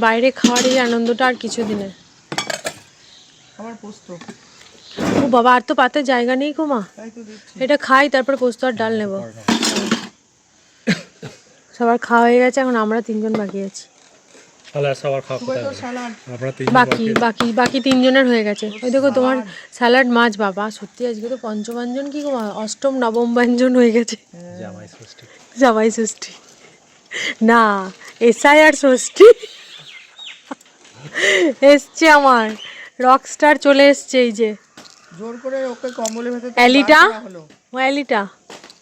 বাইরে খাওয়ার এই আনন্দটা আর কিছু দিনে। আমার পোস্ত। ও বাবা, আর তো পাতে জায়গা নেই গো মা। এটা খাই, তারপর পোস্ত আর ডাল নেব। সবার খাওয়া হয়ে গেছে, এখন আমরা 3 জন বাকি আছি। বাকি বাকি বাকি 3 জনের হয়ে গেছে। ওই দেখো তোমার স্যালাড, মাছ। বাবা সত্যি আজকে তো পঞ্চব্যঞ্জন কি গো মা, অষ্টম নবম ব্যঞ্জন হয়ে গেছে। জামাই ষষ্ঠী না, SIR ষষ্ঠী এসছে আমার। রকস্টার চলে এসছে। এই যে জোর করে ওকে কম্বলের ভেতর থেকে এলিটা, বার করা হলো। ও এলিটা,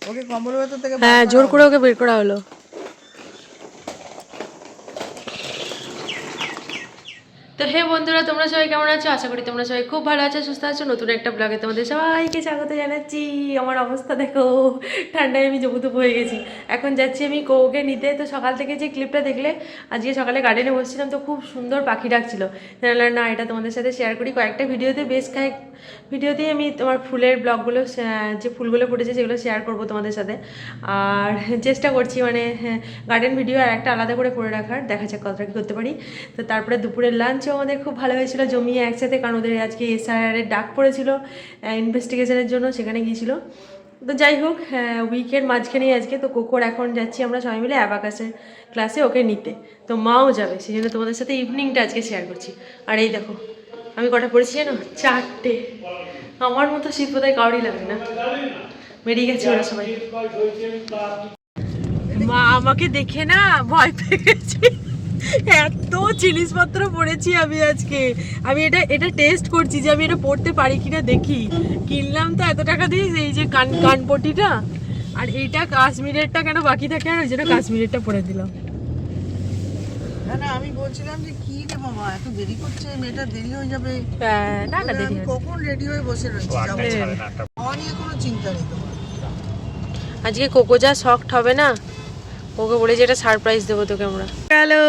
ওকে কম্বলের ভেতর থেকে হ্যাঁ জোর করে ওকে বের করা হলো। তো হে বন্ধুরা, তোমরা সবাই কেমন আছো? আশা করি তোমরা সবাই খুব ভালো আছো, সুস্থ আছো। নতুন একটা ব্লগে তোমাদের সবাইকে স্বাগত জানাচ্ছি। আমার অবস্থা দেখো, ঠান্ডায় আমি জবুতুপ হয়ে গেছি। এখন যাচ্ছি আমি কৌকে নিতে। তো সকাল থেকে যে ক্লিপটা দেখলে, আজকে সকালে গার্ডেনে বসছিলাম, তো খুব সুন্দর পাখি ডাকছিল। না, এটা তোমাদের সাথে শেয়ার করি। কয়েকটা ভিডিওতে, বেশ কয়েক ভিডিওতেই আমি তোমার ফুলের ব্লগগুলো, যে ফুলগুলো ফুটেছে সেগুলো শেয়ার করবো তোমাদের সাথে। আর চেষ্টা করছি মানে গার্ডেন ভিডিও আর একটা আলাদা করে রাখার, দেখা যাক কতটা কী করতে পারি। তো তারপরে দুপুরের লাঞ্চও আমাদের খুব ভালো হয়েছিল, জমিয়ে একসাথে, কারণ ওদের আজকে SIR এর ডাক পড়েছিল ইনভেস্টিগেশনের জন্য, সেখানে গিয়েছিল। তো যাই হোক, উইকের মাঝখানেই আজকে। তো কোকোর এখন যাচ্ছি আমরা সবাই মিলে অ্যাবাকাসের ক্লাসে ওকে নিতে। তো মাও যাবে, সেই জন্য তোমাদের সাথে ইভিনিংটা আজকে শেয়ার করছি। আর এই দেখো আমি কটা পড়েছি জানো, 4টে। আমার মতো শীত বোধহয় কাউরই লাগে না। বেরিয়ে গেছে ওরা সবাই। মা আমাকে দেখে না ভয় পেয়ে গেছে, এত জিনিসপত্র পড়েছি আমি আজকে। আমি এটা টেস্ট করছি যে আমি এটা পড়তে পারি কিনা, দেখি। কিনলাম তো এত টাকা দিয়ে এই যে কানপটিটা, আর এইটা কাশ্মীরেরটা কেন বাকি থাকে, আর ওই জন্য কাশ্মীরেরটা পরে দিলাম। না আমি বলছিলাম যে কি রে বাবা, এত দেরি করছে, মেয়েটা দেরি হয়ে যাবে। না দেরি আমি কখন রেডি হয়ে বসে রয়েছি, খাওয়া নিয়ে কোনো চিন্তা নেই তোমার। আজকে কোকো যা শকড হবে না, ওকে বলেছি এটা সারপ্রাইজ দেবো তোকে আমরা। হ্যালো,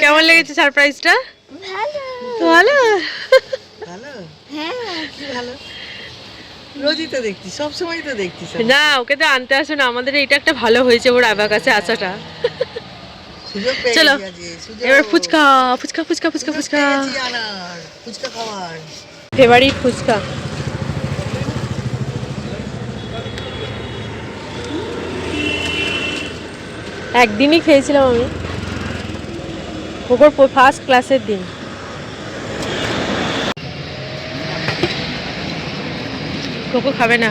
কেমন লেগেছে সারপ্রাইজটা? ভালো। ভালো ভালো, হ্যাঁ কি ভালো। রোজই তো দেখছি, সবসময় তো দেখছি। না ওকে তো আনতে আসো না, আমাদের এটা একটা ভালো হয়েছে ওর অ্যাবাকাসে আসাটা। চলো এবার ফুচকা ফুচকা ফুচকা ফুচকা ফুচকা ফুচকা খাওয়ার ফেভারিট ফুচকা। একদিনই খেয়েছিলাম আমি, ওর ফার্স্ট ক্লাসের দিন। কোকো খাবে না?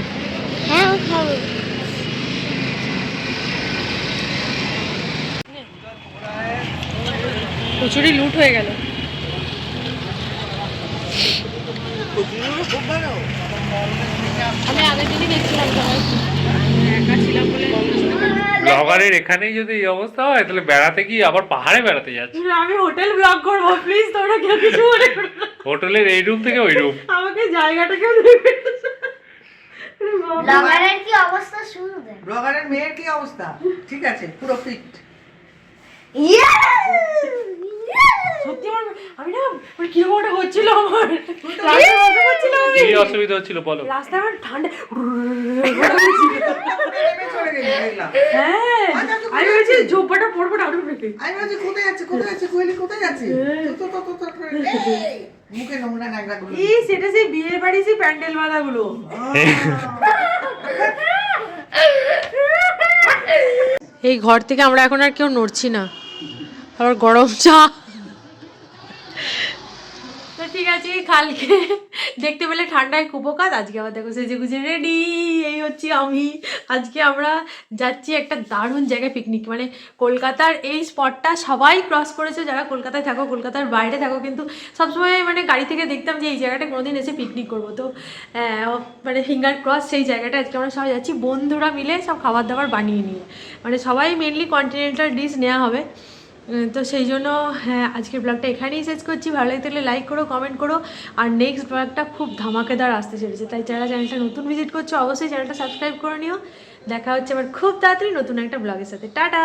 হ্যাঁ ও খাবে। কচুরি লুট হয়ে গেল। আমি আগের দিনই দেখছিলাম, একা ছিলাম বলে। ব্লগারের এখানেই যদি এই অবস্থা হয়, তাহলে বেড়াতে কি আবার পাহাড়ে বেড়াতে যাচ্ছে? আমি হোটেল ব্লগ করবো, প্লিজ তোমরা কেউ কিছু মনে করো না। হোটেলের এই রুম থেকে ওই রুম, আমাকে জায়গাটা কেউ দেবে। ব্লগারের কি অবস্থা শুরু দে। ব্লগারের মেয়ের কি অবস্থা? ঠিক আছে, পুরো ফিট। সত্যি আমি না কিরকম একটা হচ্ছিল আমার, কি অসুবিধা হচ্ছিল বলো? রাস্তায় আমার ঠান্ডা। হ্যাঁ আমি বলছি জোব্বাটা পড়বো না। আমি বলছি কোথায় যাচ্ছে, কোথায় যাচ্ছে, কোয়েলি কোথায় যাচ্ছে? মুখে নোংরা নাগরা গুলো। সেটা সেই বিয়ে বাড়ি, সেই প্যান্ডেল বাঁধাগুলো। এই ঘর থেকে আমরা এখন আর কেউ নড়ছি না, আবার গরম চা। তো ঠিক আছে, কালকে দেখতে পেলে ঠান্ডায় কুপোকাত, আজকে আবার দেখো সেজে গুজে রেডি। এই হচ্ছে আমি। আজকে আমরা যাচ্ছি একটা দারুণ জায়গায় পিকনিক। মানে কলকাতার এই স্পটটা সবাই ক্রস করেছে, যারা কলকাতায় থাকো, কলকাতার বাইরে থাকো, কিন্তু সবসময় মানে গাড়ি থেকে দেখতাম যে এই জায়গাটা কোনোদিন এসে পিকনিক করবো। তো মানে ফিঙ্গার ক্রস সেই জায়গাটা আজকে আমরা সবাই যাচ্ছি, বন্ধুরা মিলে সব খাবার দাবার বানিয়ে নিয়ে। মানে সবাই মেনলি কন্টিনেন্টাল ডিশ নেওয়া হবে। তো সেই জন্য আজকের ব্লগটা এখানেই শেষ করছি। ভালো লাগে তাহলে লাইক করো, কমেন্ট করো। আর নেক্সট ব্লগটা খুব ধামাকেদার আসতে চলেছে, তাই যারা চ্যানেলটা নতুন ভিজিট করছো অবশ্যই চ্যানেলটা সাবস্ক্রাইব করে নিও। দেখা হচ্ছে আবার খুব তাড়াতাড়ি নতুন একটা ব্লগের সাথে। টাটা।